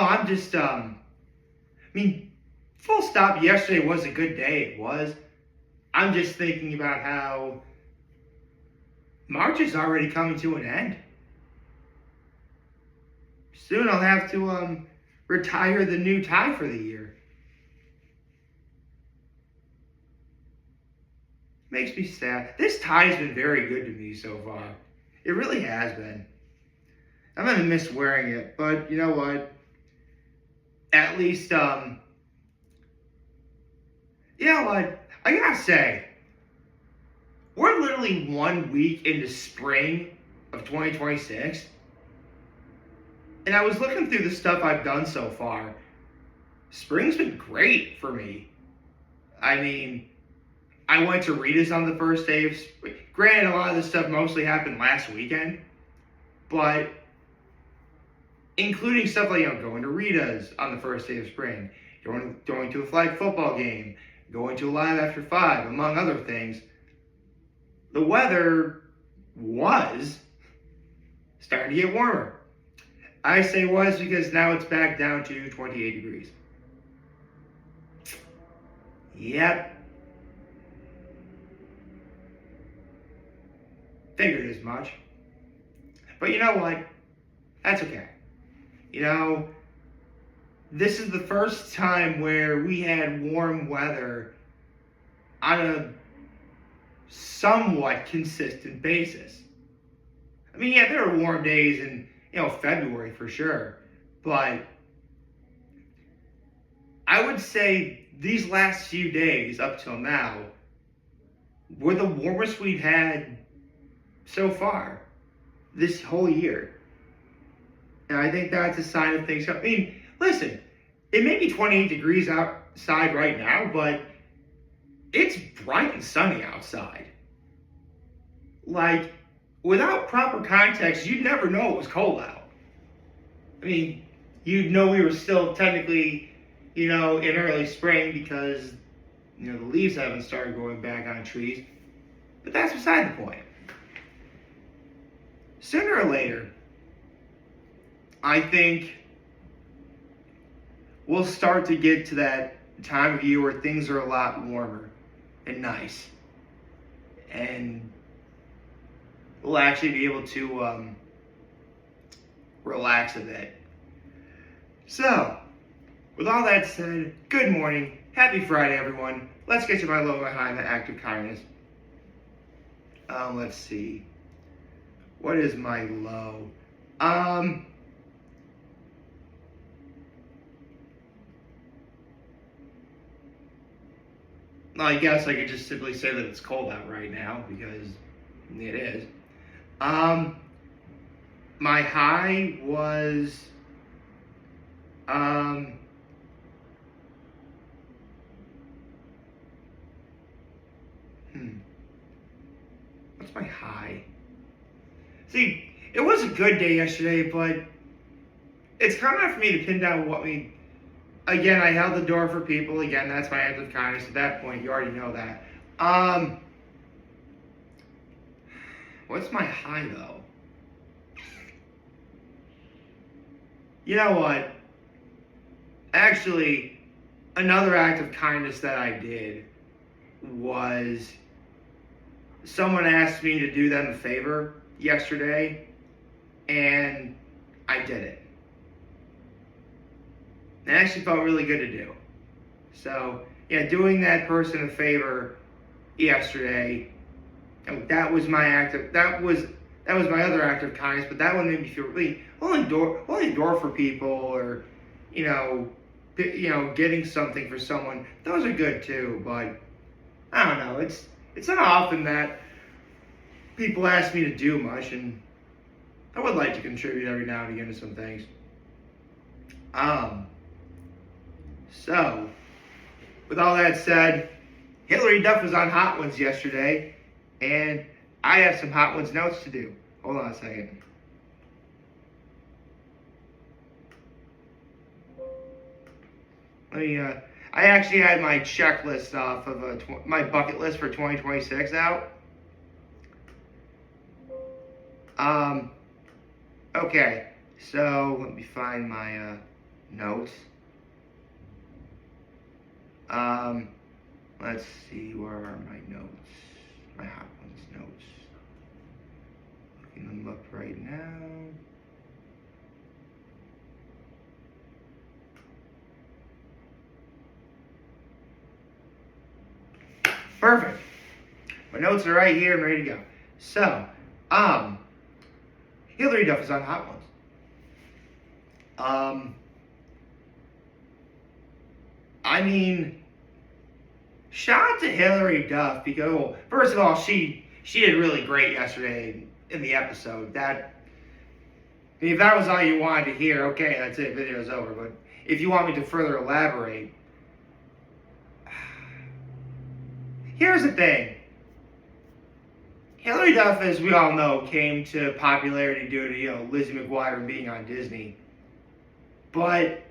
I'm just, I mean, full stop, yesterday was a good day, it was. I'm just thinking about how March is already coming to an end. Soon I'll have to, retire the new tie for the year. Makes me sad. This tie's been very good to me so far. It really has been. I'm gonna miss wearing it, but you know what? At least, you know what? I gotta say, we're literally 1 week into spring of 2026, and I was looking through the stuff I've done so far. Spring's been great for me. I mean, I went to Rita's on the first day of spring. Granted, a lot of this stuff mostly happened last weekend, but including stuff like, going to Rita's on the first day of spring, going to a flag football game, going to Live After 5, among other things. The weather was starting to get warmer. I say was because now it's back down to 28 degrees. Yep. Figured as much. But you know what? That's okay. This is the first time where we had warm weather on a somewhat consistent basis. I mean, yeah, there are warm days in, February for sure, but I would say these last few days up till now were the warmest we've had so far this whole year. And I think that's a sign of things. I mean, listen, it may be 28 degrees outside right now, but it's bright and sunny outside. Like, without proper context, you'd never know it was cold out. I mean, you'd know we were still technically, in early spring because, the leaves haven't started growing back on trees. But that's beside the point. Sooner or later, I think we'll start to get to that time of year where things are a lot warmer and nice. And we'll actually be able to relax a bit. So, with all that said, good morning. Happy Friday, everyone. Let's get to my low behind the act of kindness. Let's see. What is my low? I guess I could just simply say that it's cold out right now because it is. My high was what's my high? See, it was a good day yesterday, but it's kind of hard for me to pin down what we. Again, I held the door for people. Again, that's my act of kindness. At that point, you already know that. What's my high, though? You know what? Actually, another act of kindness that I did was someone asked me to do them a favor yesterday, and I did it. It actually felt really good to do. So, yeah, doing that person a favor yesterday, that was my that was my other act of kindness, but that one made me feel really, holding door for people, or, getting something for someone. Those are good too, but I don't know. It's not often that people ask me to do much, and I would like to contribute every now and again to some things. So, with all that said, Hillary Duff was on Hot Ones yesterday, and I have some Hot Ones notes to do. Hold on a second. I actually had my checklist off of my bucket list for 2026 out. Okay, so let me find my notes. Let's see, where are my notes? My Hot Ones notes. Looking them up right now. Perfect. My notes are right here and ready to go. So, Hilary Duff is on Hot Ones. I mean, shout out to Hilary Duff because, well, first of all, she did really great yesterday in the episode. That, I mean, if that was all you wanted to hear, okay, that's it. Video's over. But if you want me to further elaborate, here's the thing. Hilary Duff, as we all know, came to popularity due to, Lizzie McGuire being on Disney. But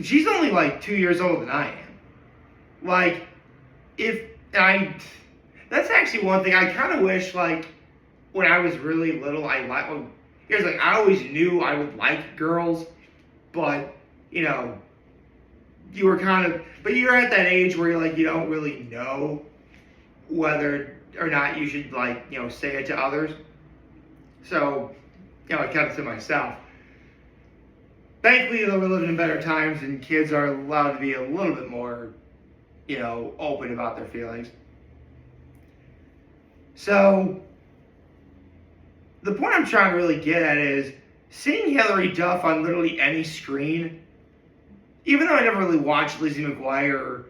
she's only like 2 years older than I am. Like, that's actually one thing I kind of wish, like, when I was really little, I always knew I would like girls, but, you were but you're at that age where you're like, you don't really know whether or not you should, like, say it to others. So, I kept it to myself. Thankfully, though, we're living in better times and kids are allowed to be a little bit more, open about their feelings. So, the point I'm trying to really get at is seeing Hilary Duff on literally any screen, even though I never really watched Lizzie McGuire or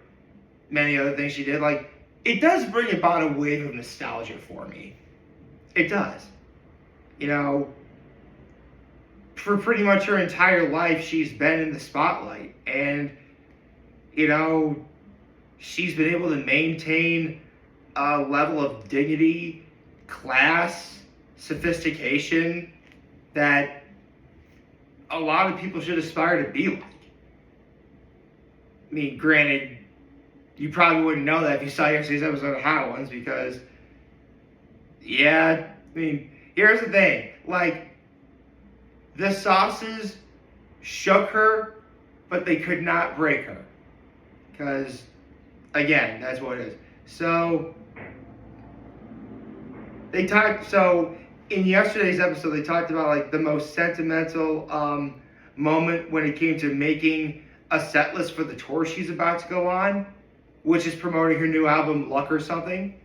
many other things she did, like, it does bring about a wave of nostalgia for me. It does. For pretty much her entire life, she's been in the spotlight. And, she's been able to maintain a level of dignity, class, sophistication that a lot of people should aspire to be like. I mean, granted, you probably wouldn't know that if you saw yesterday's episode of Hot Ones because, here's the thing. Like, the sauces shook her, but they could not break her. Because, again, that's what it is. So, in yesterday's episode, they talked about, like, the most sentimental moment when it came to making a set list for the tour she's about to go on, which is promoting her new album, Luck or Something.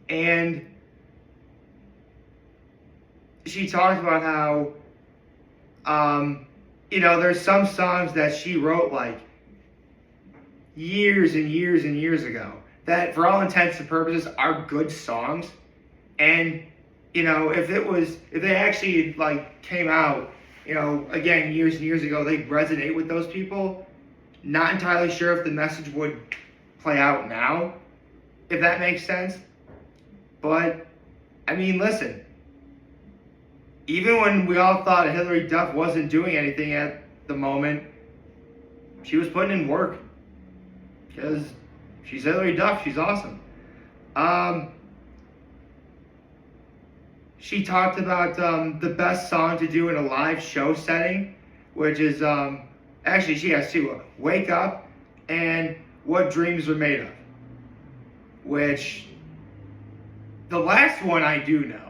And she talked about how, there's some songs that she wrote, like, years and years and years ago that, for all intents and purposes, are good songs. And, if they actually, like, came out, again, years and years ago, they'd resonate with those people. Not entirely sure if the message would play out now, if that makes sense. But, listen. Even when we all thought Hilary Duff wasn't doing anything at the moment, she was putting in work. Because she's Hilary Duff. She's awesome. She talked about the best song to do in a live show setting, which is, actually she has two, Wake Up and What Dreams Are Made Of. Which, the last one I do know.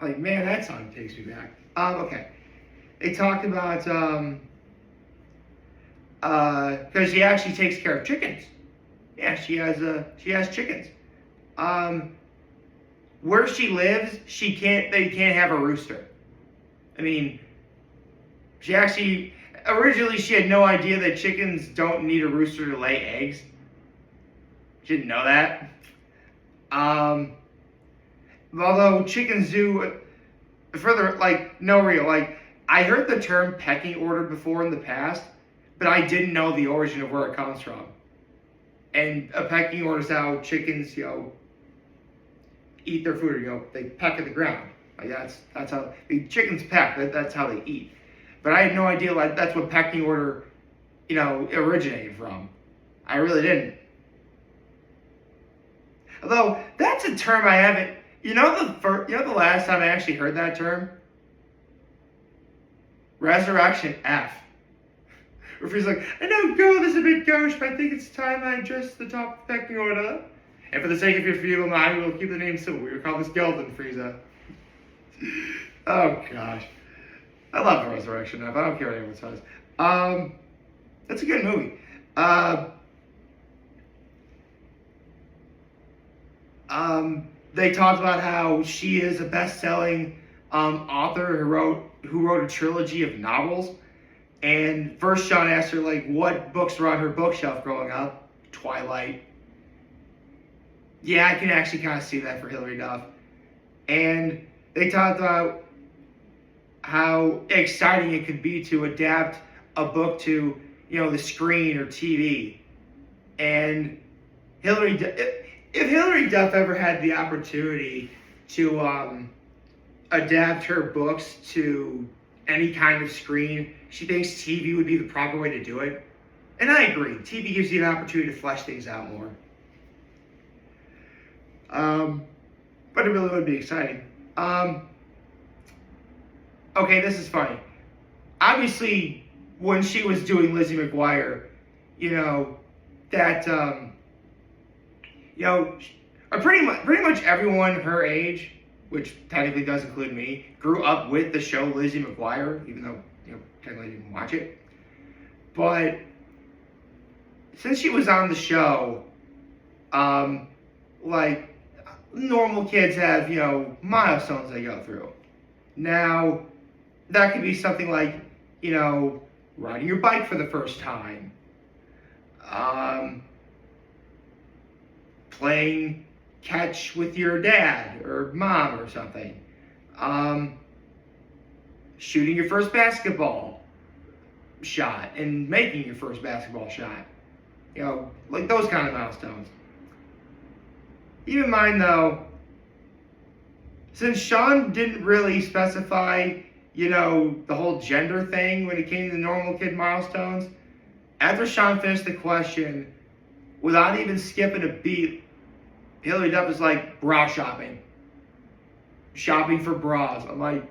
Like, man, that song takes me back. Okay. They talked about, because she actually takes care of chickens. Yeah, she has chickens. Where she lives, they can't have a rooster. Originally she had no idea that chickens don't need a rooster to lay eggs. She didn't know that. Although chickens do, I heard the term pecking order before in the past, but I didn't know the origin of where it comes from. And a pecking order is how chickens, eat their food, they peck at the ground. Like that's how chickens peck. That's how they eat. But I had no idea that's what pecking order, originated from. I really didn't. Although that's a term I haven't. The last time I actually heard that term Resurrection F. Referee's like, I know gold is a bit gauche, but I think it's time I address the top pecking order. And for the sake of your feeble mind, we will keep the name simple. We will call this Golden Frieza. Oh gosh. I love the Resurrection F. I don't care what anyone says. That's a good movie. They talked about how she is a best-selling author who wrote a trilogy of novels. And first Sean asked her, like, what books were on her bookshelf growing up? Twilight. Yeah, I can actually kind of see that for Hilary Duff. And they talked about how exciting it could be to adapt a book to, the screen or TV. And if Hilary Duff ever had the opportunity to adapt her books to any kind of screen, she thinks TV would be the proper way to do it. And I agree. TV gives you an opportunity to flesh things out more. But it really would be exciting. Okay, this is funny. Obviously, when she was doing Lizzie McGuire, pretty much everyone her age, which technically does include me, grew up with the show Lizzie McGuire, even though, technically I didn't watch it. But since she was on the show, like normal kids have, milestones they go through. Now, that could be something like, riding your bike for the first time, playing catch with your dad or mom or something, shooting your first basketball shot and making your first basketball shot, like those kind of milestones. Keep in mind though, since Sean didn't really specify, the whole gender thing when it came to the normal kid milestones, after Sean finished the question, without even skipping a beat, Hilary Duff was like, bra shopping. Shopping for bras. I'm like,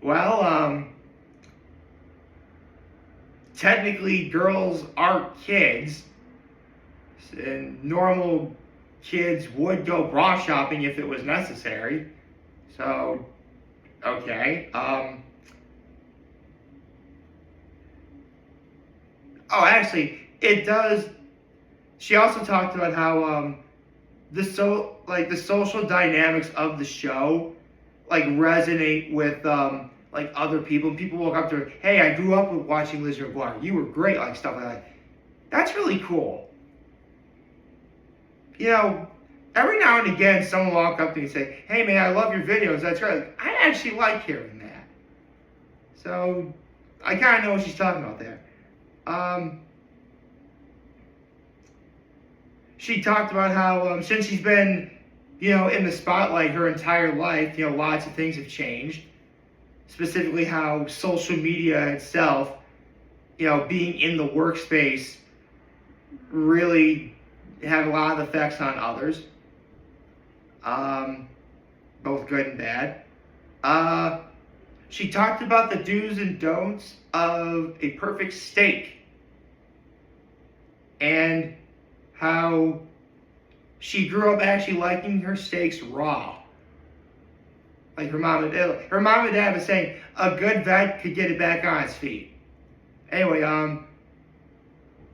well, technically girls are kids, and normal kids would go bra shopping if it was necessary. So, okay. Actually, it does. She also talked about how the social dynamics of the show resonate with other people. And people walk up to her, hey, I grew up with watching Lizzie McGuire. You were great, stuff like that. That's really cool. Every now and again, someone will walk up to me and say, hey man, I love your videos. That's right. I actually like hearing that. So I kind of know what she's talking about there. She talked about how since she's been, in the spotlight her entire life, lots of things have changed. Specifically how social media itself, being in the workspace really had a lot of effects on others. Both good and bad. She talked about the do's and don'ts of a perfect steak. And how she grew up actually liking her steaks raw. Like her mom and dad was saying, a good vet could get it back on its feet. Anyway,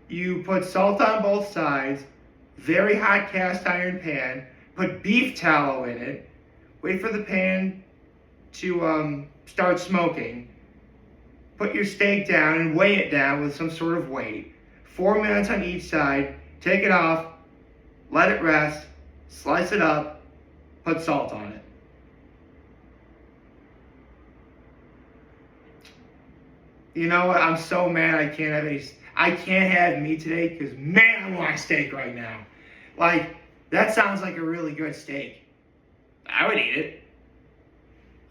you put salt on both sides, very hot cast iron pan, put beef tallow in it, wait for the pan to start smoking, put your steak down and weigh it down with some sort of weight, 4 minutes on each side, take it off, let it rest, slice it up, put salt on it. You know what? I'm so mad I can't have meat today because man, I want a steak right now. That sounds like a really good steak. I would eat it.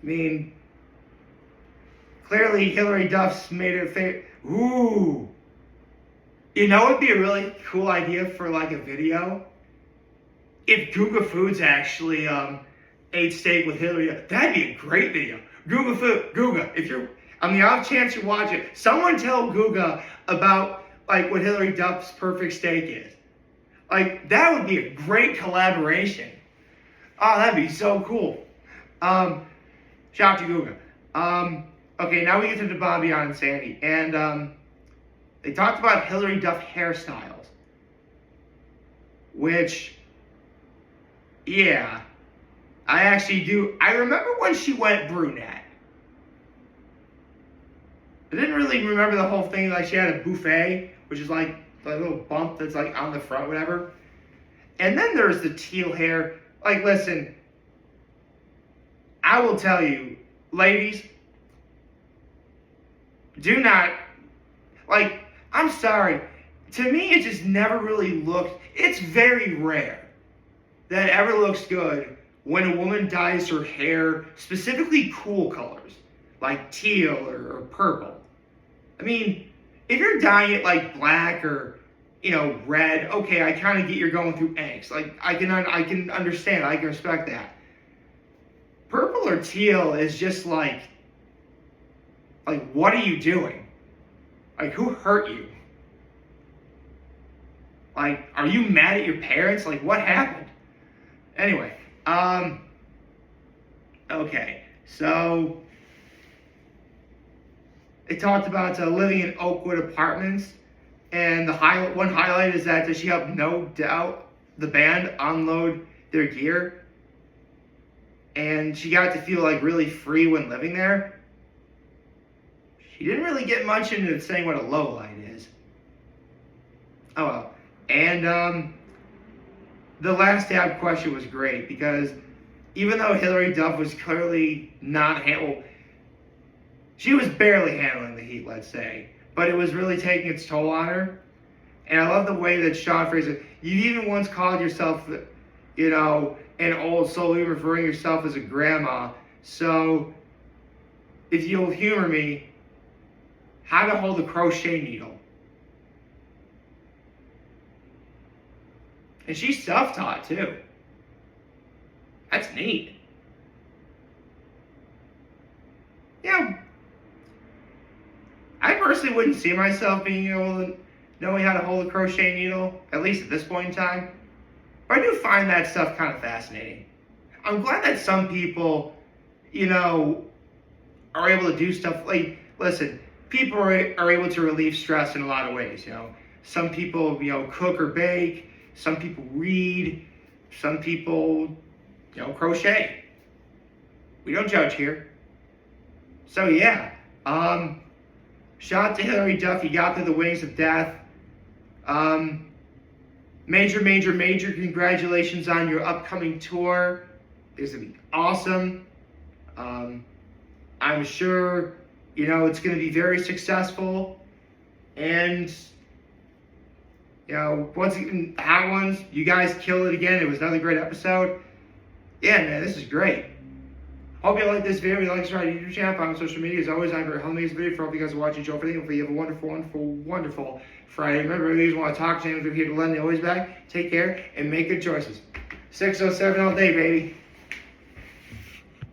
I mean, clearly Hilary Duff's made it ooh. It would be a really cool idea for a video? If Guga Foods actually ate steak with Hilary Duff. That'd be a great video. Guga, On the off chance you watch it, someone tell Guga about like what Hillary Duff's perfect steak is. Like that would be a great collaboration. Oh, that'd be so cool. Shout out to Guga. Okay, now we get to the Bobby and Sandy, and they talked about Hillary Duff hairstyles, which, yeah, I actually do. I remember when she went brunette. I didn't really remember the whole thing. Like she had a buffet, which is like a little bump that's like on the front, whatever. And then there's the teal hair. Like, listen, I will tell you, ladies, do not, like, I'm sorry. To me, it just never really looked, it's very rare that it ever looks good when a woman dyes her hair, specifically cool colors, like teal or purple. I mean, if you're dyeing it like black or, you know, red, okay, I kind of get you're going through angst. Like, I can understand, I can respect that. Purple or teal is just like, what are you doing? Like, who hurt you? Like, are you mad at your parents? Like, what happened? Anyway, okay, so they talked about living in Oakwood Apartments, and one highlight is that she helped No Doubt, the band, unload their gear, and she got to feel like really free when living there. She didn't really get much into saying what a low light is. Oh well. And the last dab question was great because even though Hillary Duff was clearly not she was barely handling the heat, let's say, but it was really taking its toll on her. And I love the way that Sean Fraser, you even once called yourself, you know, an old soul, even referring yourself as a grandma. So if you'll humor me, how to hold a crochet needle. And she's self-taught too. That's neat. Yeah. I personally wouldn't see myself being able to knowing how to hold a crochet needle, at least at this point in time. But I do find that stuff kind of fascinating. I'm glad that some people, you know, are able to do stuff like, listen, people are able to relieve stress in a lot of ways, you know. Some people, you know, cook or bake. Some people read. Some people, you know, crochet. We don't judge here. So, yeah. Shout out to Hillary Duff. You got through the wings of death. Major congratulations on your upcoming tour. It's going to be awesome. I'm sure, you know, it's going to be very successful. And, you know, once again, Hot Ones, you guys killed it again. It was another great episode. Yeah, man, this is great. Hope you like this video. If you like this, right, YouTube channel, follow on social media. As always, I'm very humble this video for all of you guys watching. Joe for the hopefully you have a wonderful Friday. Remember, if you guys want to talk to him, we're here to lend the always back. Take care and make good choices. 607 all day, baby.